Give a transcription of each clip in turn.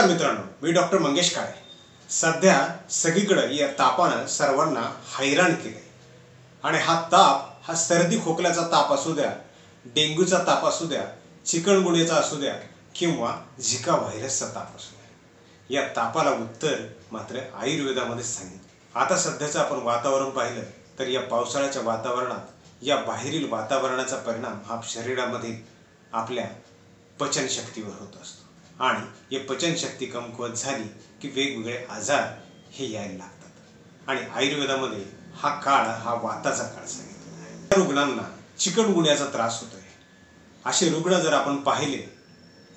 नमस्कार मित्रांनो, मी डॉक्टर मंगेश काळे। सध्या सगळीकडे या तापाने सर्वांना हैराण केले आणि हा ताप हा सर्दी खोकल्याचा ताप असू द्या, डेंग्यूचा ताप असू द्या, चिकनगुन्याचा असू द्या किंवा झिका व्हायरसचा ताप असू द्या, या तापाला उत्तर मात्र आयुर्वेदामध्ये सांगितले। आता सध्याचं आपण वातावरण पाहिलं तर या पावसाळ्याच्या वातावरणात या बाहेरील वातावरणाचा परिणाम हा शरीरामध्ये आपल्या पचनशक्तीवर होत असतो आणि या पचनशक्ती कमकुवत झाली की वेगवेगळे आजार हे यायला लागतात आणि आयुर्वेदामध्ये हा काळ हा वाताचा काळ सांगितलेला आहे। रुग्णांना चिकनगुन्याचा त्रास होतोय, असे रुग्ण जर आपण पाहिले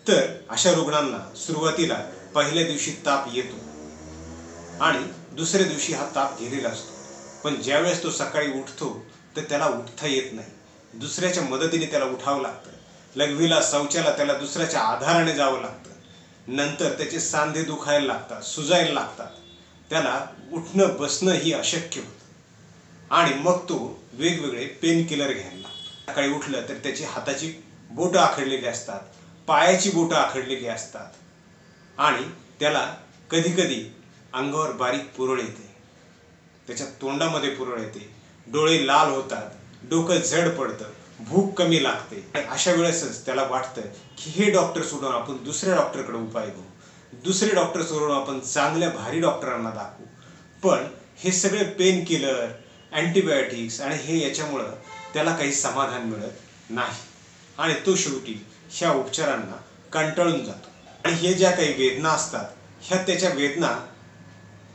तर अशा रुग्णांना सुरुवातीला पहिल्या दिवशी ताप येतो आणि दुसऱ्या दिवशी हा ताप गेलेला असतो, पण ज्यावेळेस तो सकाळी उठतो तर त्याला उठता येत नाही, दुसऱ्याच्या मदतीने त्याला उठावं लागतं, लघवीला शौचाला त्याला दुसऱ्याच्या आधाराने जावं लागतं, नंतर त्याचे सांधे दुखायला लागतात, सुजायला लागतात, त्याला उठणं बसणं ही अशक्य होतं आणि मग तो वेगवेगळे पेन किलर घ्यायला लागतो। सकाळी उठलं तर त्याची हाताची बोटं आखडलेली असतात, पायाची बोटं आखडलेली असतात आणि त्याला कधी कधी अंगावर बारीक पुरळ येते, त्याच्या तोंडामध्ये पुरळ येते, डोळे लाल होतात, डोकं जड पडतं, भूक कमी लागते आणि अशा वेळेसच त्याला वाटतं की हे डॉक्टर सोडून आपण दुसऱ्या डॉक्टरकडे उपाय घेऊ, दुसरे डॉक्टर सोडून आपण चांगल्या भारी डॉक्टरांना दाखवू, पण हे सगळे पेन किलर, अँटीबायोटिक्स आणि हे याच्यामुळं त्याला काही समाधान मिळत नाही आणि तो शेवटी ह्या उपचारांना कंटाळून जातो आणि हे ज्या काही वेदना असतात ह्या त्याच्या वेदना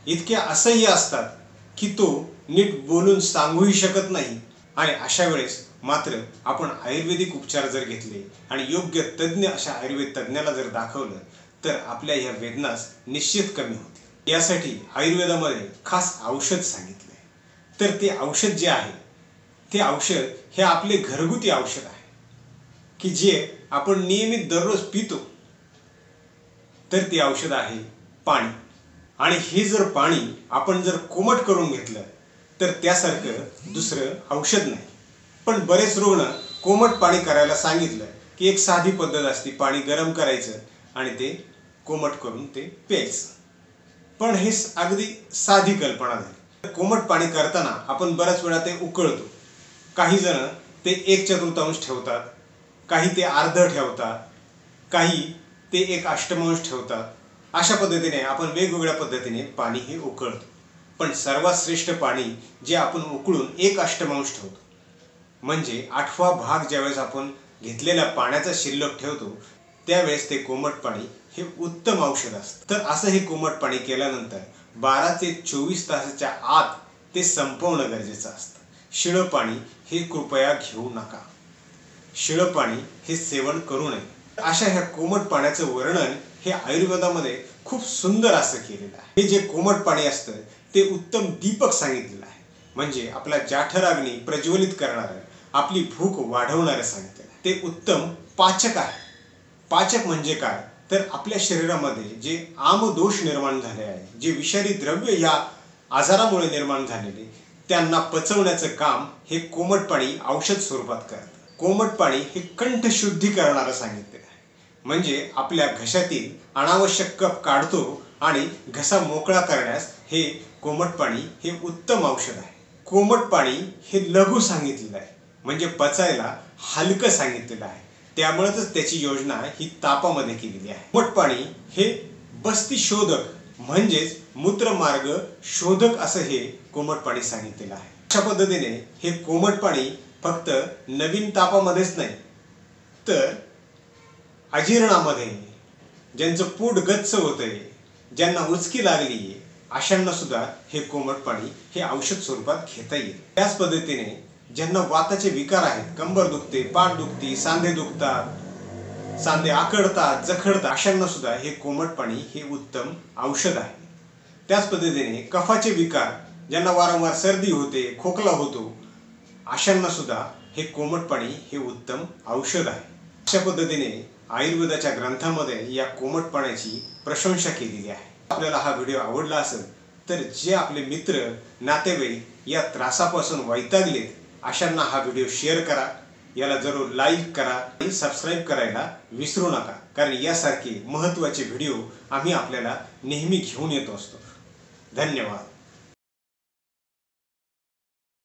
इतक्या असह्य असतात की तो नीट बोलून सांगूही शकत नाही आणि अशा वेळेस मात्र आपण आयुर्वेदिक उपचार जर घेतले आणि योग्य तज्ञ अशा आयुर्वेद तज्ञाला जर दाखवलं तर आपल्या ह्या वेदनास निश्चित कमी होतील। यासाठी आयुर्वेदामध्ये खास औषध सांगितले, तर ते औषध जे आहे ते औषध हे आपले घरगुती औषध आहे की जे आपण नियमित दररोज पितो, तर ते औषध आहे पाणी आणि हे जर पाणी आपण जर कोमट करून घेतलं तर त्यासारखं दुसरं औषध नाही। पण बरेच रुग्ण कोमट पाणी करायला सांगितलं की एक साधी पद्धत असते, पाणी गरम करायचं आणि ते कोमट करून ते प्यायचं, पण हे अगदी साधी कल्पना झाली। कोमट पाणी करताना आपण बऱ्याच वेळा ते उकळतो, काही जण ते 1/4 ठेवतात, काही ते अर्ध ठेवतात, काही ते 1/8 ठेवतात, अशा पद्धतीने आपण वेगवेगळ्या पद्धतीने पाणी हे उकळतो, पण सर्वात श्रेष्ठ पाणी जे आपण उकळून 1/8 ठेवतो, म्हणजे 8वां भाग ज्यावेळेस आपण घेतलेल्या पाण्याचा शिल्लक ठेवतो त्यावेळेस ते कोमट पाणी हे उत्तम औषध असतं। तर असं हे कोमट पाणी केल्यानंतर 12 ते 24 तासाच्या आत ते संपवणं गरजेचं असतं। शिळं पाणी हे कृपया घेऊ नका, शिळं पाणी हे सेवन करू नये। अशा ह्या कोमट पाण्याचं वर्णन हे आयुर्वेदामध्ये खूप सुंदर असं केलेलं आहे। हे जे कोमट पाणी असतं ते उत्तम दीपक सांगितलेलं आहे, म्हणजे आपला जाठराग्नी प्रज्वलित करणारं, आपली भूक वाढवणारं सांगितलेलं आहे। ते उत्तम पाचक आहे। पाचक म्हणजे काय तर आपल्या शरीरामध्ये जे आमदोष निर्माण झाले आहे, जे विषारी द्रव्य या आजारामुळे निर्माण झालेले, त्यांना पचवण्याचं काम हे कोमट पाणी औषध स्वरूपात करतं। कोमट पाणी हे कंठ शुद्धी करणारं सांगितलेलं आहे, म्हणजे आपल्या घशातील अनावश्यक कफ काढतो आणि घसा मोकळा करण्यास हे कोमट पाणी हे उत्तम औषध आहे। कोमट पाणी हे लघु सांगितलेलं आहे, म्हणजे पचायला हलकं सांगितलेलं आहे, त्यामुळेच त्याची योजना ही तापामध्ये केलेली आहे। कोमट पाणी हे बस्ती शोधक म्हणजेच मूत्रमार्ग शोधक असं हे कोमट पाणी सांगितलेलं आहे। अशा पद्धतीने हे कोमट पाणी फक्त नवीन तापामध्येच नाही तर अजीर्णामध्ये, ज्यांचं पोट गच्च होतंय, ज्यांना उचकी लागली, अशांना सुद्धा हे कोमट पाणी हे औषध स्वरूपात घेता येईल। त्याच पद्धतीने ज्यांना वाताचे विकार आहेत, कंबर दुखते, पाठ दुखते, सांधे दुखतात, सांधे आकडतात, जखडतात, अशांना सुद्धा हे कोमट पाणी हे उत्तम औषध आहे। त्याच पद्धतीने कफाचे विकार, ज्यांना वारंवार सर्दी होते, खोकला होतो, अशांना सुद्धा हे कोमट पाणी हे उत्तम औषध आहे। अशा पद्धतीने आयुर्वेदाच्या ग्रंथामध्ये या कोमट पाण्याची प्रशंसा केलेली आहे। आपल्याला हा व्हिडिओ आवडला असेल तर जे आपले मित्र नातेवाईक या त्रासापासून वैतागलेत अशांना हा व्हिडिओ शेअर करा, याला जरूर लाईक करा आणि सबस्क्राईब करायला विसरू नका। कारण यासारखे महत्त्वाचे व्हिडिओ आम्ही आपल्याला नेहमी घेऊन येत असतो. धन्यवाद.